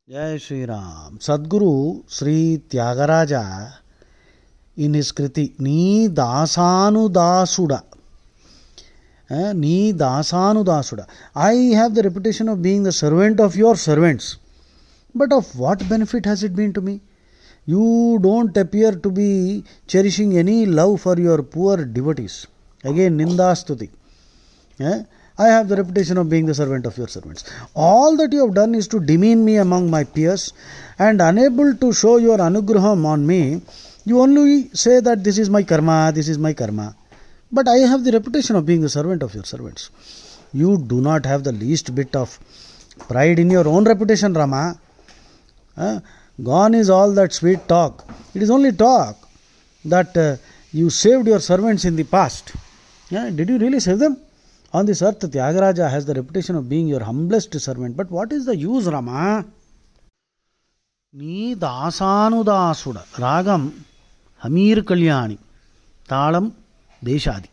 Jai Shri Ram. Sadguru Sri Tyagaraja in his Kriti Ni Dasanu Dasuda. Ni Dasanu Dasuda. I have the reputation of being the servant of your servants. But of what benefit has it been to me? You don't appear to be cherishing any love for your poor devotees. Again, Nindastuti. I have the reputation of being the servant of your servants. All that you have done is to demean me among my peers, and unable to show your anugraham on me, you only say that this is my karma, this is my karma. But I have the reputation of being the servant of your servants. You do not have the least bit of pride in your own reputation, Rama. Gone is all that sweet talk. It is only talk that you saved your servants in the past. Did you really save them? On this earth, Tyagaraja has the reputation of being your humblest servant. But what is the use, Rama? Ni Dasanudasuda. Ragam Hamir Kalyani. Talam Deshadi.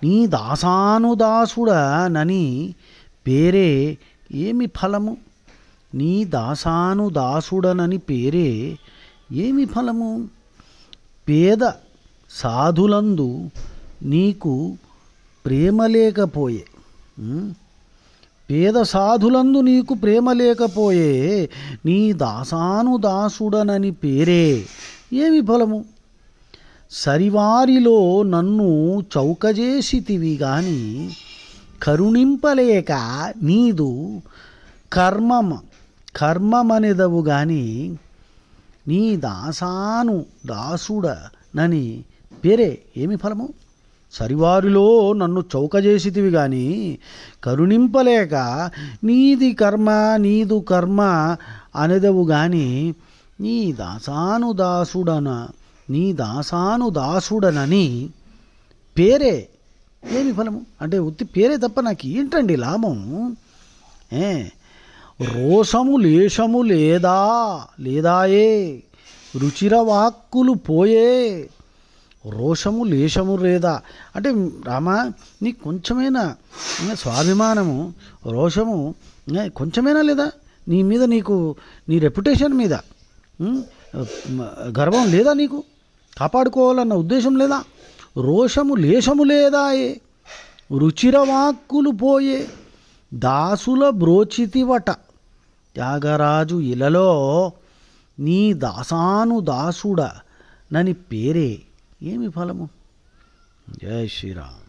Ni Dasanudasuda Nani Pere Emi Phalamu. Ni Dasanudasuda Nani Pere Emi Phalamu. Peda Sadhulandu Niku ప్రేమ లేకపోయే పేద సాధులందు నీకు ప్రేమ లేకపోయే నీ దాసానుదాసుడనని పేరే ఏమి ఫలము సరివారిలో నన్ను చౌకజేసితివి గాని కరుణింపలేక నీదు కర్మమనెదవు గాని నీ దాసుడనని పేరే ఏమి ఫలము సరివారిలో నన్ను చౌకజేసితివి గాని కరుణింపలేక నీదు కర్మ అనెదవు గాని నీ దాసానుదాసుడనని పేరే ఏమి ఫలము అంటే ఉత్తి పేరే తప్ప నాకు ఏంటండి లాభం రోషము లేశము లేదాయే రుచిర వాక్కులు పోయే రోషము లేశము లేదా అంటే రామా నీకు కొంచెమైనా స్వాభిమానము రోషము కొంచెమైనా లేదా నీ మీద నీకు నీ రెప్యుటేషన్ మీద గర్వం లేదా నీకు కాపాడుకోవాలన్న ఉద్దేశం లేదా రోషము లేశము లేదా రుచిర వాక్కులు పోయే దాసుల బ్రోచితివట త్యాగరాజు ఇలలో నీ దాసానుదాసుడ నని పేరే ఏమి ఫలము జై శ్రీరామ్.